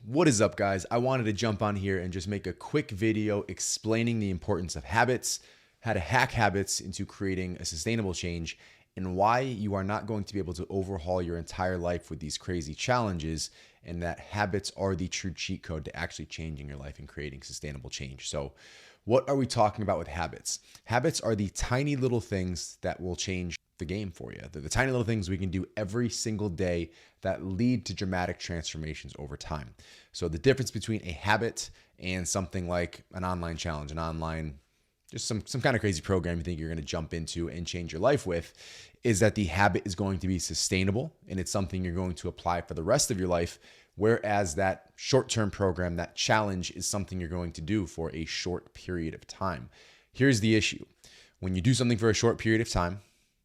What is up, guys? I wanted to jump on here and just make a quick video explaining the importance of habits, how to hack habits into creating a sustainable change, and why you are not going to be able to overhaul your entire life with these crazy challenges, and that habits are the true cheat code to actually changing your life and creating sustainable change. So what are we talking about with habits? Habits are the tiny little things that will change the game for you. The tiny little things we can do every single day that lead to dramatic transformations over time. So the difference between a habit and something like an online challenge, just some kind of crazy program you think you're going to jump into and change your life with, is that the habit is going to be sustainable and it's something you're going to apply for the rest of your life. Whereas that short-term program, that challenge, is something you're going to do for a short period of time. Here's the issue. When you do something for a short period of time,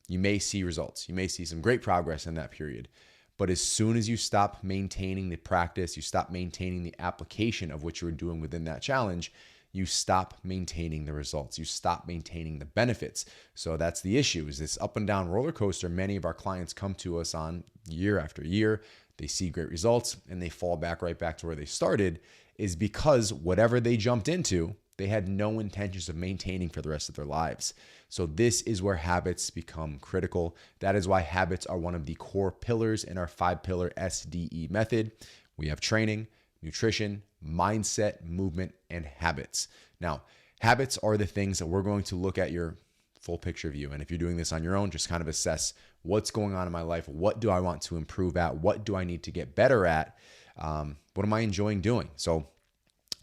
you may see results. You may see some great progress in that period. But as soon as you stop maintaining the practice, you stop maintaining the application of what you're doing within that challenge, you stop maintaining the results. You stop maintaining the benefits. So that's the issue, is this up and down roller coaster many of our clients come to us on year after year. They see great results and they fall right back to where they started, is because whatever they jumped into, they had no intentions of maintaining for the rest of their lives. So this is where habits become critical. That is why habits are one of the core pillars in our 5-pillar SDE method. We have training, nutrition, mindset, movement, and habits. Now, habits are the things that we're going to look at your full picture view. And if you're doing this on your own, just kind of assess what's going on in my life. What do I want to improve at? What do I need to get better at? What am I enjoying doing? So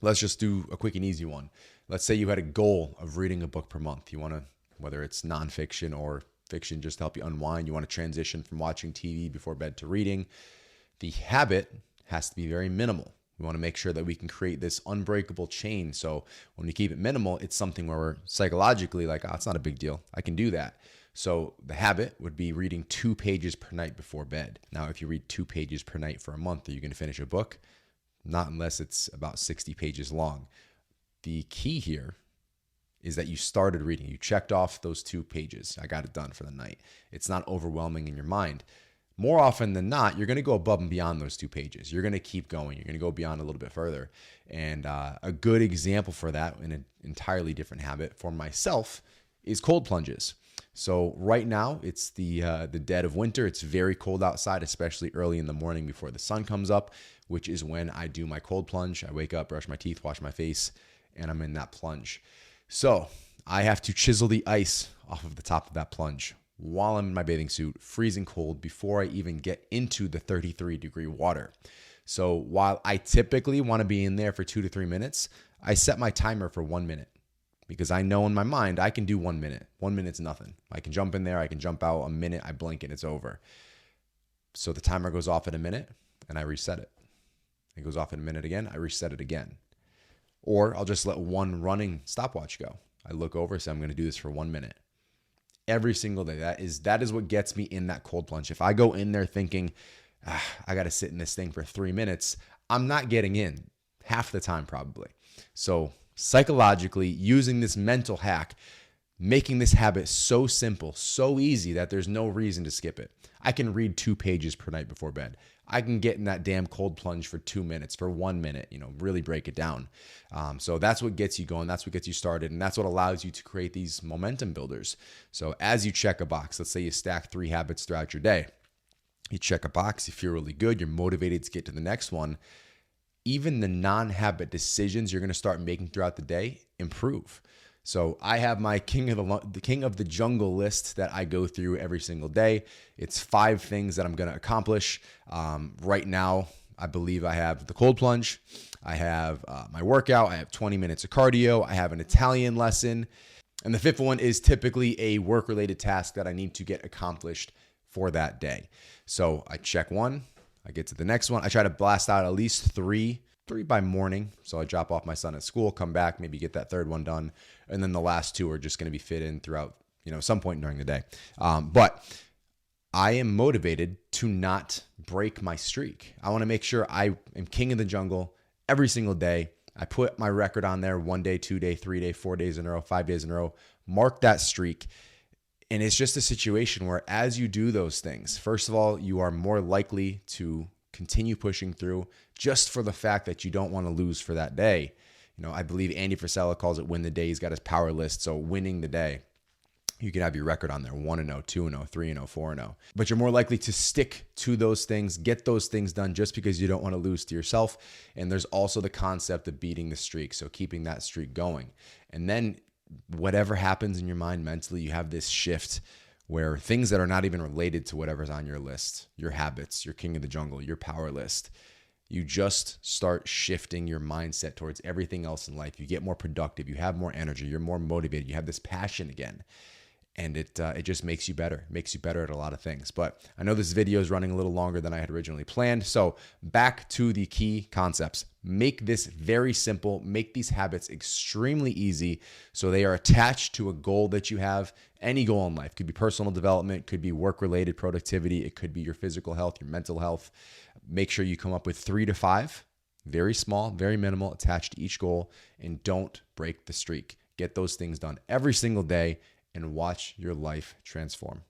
let's just do a quick and easy one. Let's say you had a goal of reading a book per month. You want to, whether it's nonfiction or fiction, just to help you unwind. You want to transition from watching TV before bed to reading. The habit has to be very minimal. We want to make sure that we can create this unbreakable chain. So when we keep it minimal, it's something where we're psychologically like, oh, it's not a big deal. I can do that. So the habit would be reading 2 pages per night before bed. Now, if you read 2 pages per night for a month, are you going to finish a book? Not unless it's about 60 pages long. The key here is that you started reading. You checked off those 2 pages. I got it done for the night. It's not overwhelming in your mind. More often than not, you're going to go above and beyond those 2 pages. You're going to keep going. You're going to go beyond a little bit further. And a good example for that, in an entirely different habit for myself, is cold plunges. So right now, it's the dead of winter. It's very cold outside, especially early in the morning before the sun comes up, which is when I do my cold plunge. I wake up, brush my teeth, wash my face, and I'm in that plunge. So I have to chisel the ice off of the top of that plunge while I'm in my bathing suit, freezing cold, before I even get into the 33-degree water. So while I typically want to be in there for 2 to 3 minutes, I set my timer for 1 minute, because I know in my mind I can do 1 minute. 1 minute's nothing. I can jump in there, I can jump out. A minute, I blink and it's over. So the timer goes off at a minute and I reset it. It goes off in a minute again, I reset it again. Or I'll just let one running stopwatch go. I look over, say I'm going to do this for 1 minute. Every single day. That is what gets me in that cold plunge. If I go in there thinking, I got to sit in this thing for 3 minutes, I'm not getting in half the time probably. So psychologically, using this mental hack, making this habit so simple, so easy that there's no reason to skip it. I can read 2 pages per night before bed. I can get in that damn cold plunge for 2 minutes, for 1 minute, really break it down. So that's what gets you going. That's what gets you started. And that's what allows you to create these momentum builders. So as you check a box, let's say you stack 3 habits throughout your day. You check a box, you feel really good, you're motivated to get to the next one. Even the non-habit decisions you're going to start making throughout the day improve. So I have my king of the jungle list that I go through every single day. It's 5 things that I'm going to accomplish. Right now, I believe I have the cold plunge. I have my workout. I have 20 minutes of cardio. I have an Italian lesson. And the 5th one is typically a work-related task that I need to get accomplished for that day. So I check 1. I get to the next one. I try to blast out at least 3 by morning. So I drop off my son at school, come back, maybe get that 3rd one done. And then the last 2 are just going to be fit in throughout, some point during the day. But I am motivated to not break my streak. I want to make sure I am king of the jungle every single day. I put my record on there 1 day, 2 day, 3 day, 4 days in a row, 5 days in a row, mark that streak. And it's just a situation where as you do those things, first of all, you are more likely to continue pushing through just for the fact that you don't want to lose for that day. I believe Andy Frisella calls it win the day. He's got his power list. So winning the day, you can have your record on there, 1-0, 2-0, 3-0, 4-0. But you're more likely to stick to those things, get those things done just because you don't want to lose to yourself. And there's also the concept of beating the streak. So keeping that streak going. And then whatever happens in your mind mentally, you have this shift where things that are not even related to whatever's on your list, your habits, your king of the jungle, your power list, you just start shifting your mindset towards everything else in life. You get more productive, you have more energy, you're more motivated, you have this passion again. And it just makes you better at a lot of things. But I know this video is running a little longer than I had originally planned. So back to the key concepts. Make this very simple. Make these habits extremely easy so they are attached to a goal that you have. Any goal in life. Could be personal development, could be work-related productivity, it could be your physical health, your mental health. Make sure you come up with 3 to 5, very small, very minimal, attached to each goal, and don't break the streak. Get those things done every single day and watch your life transform.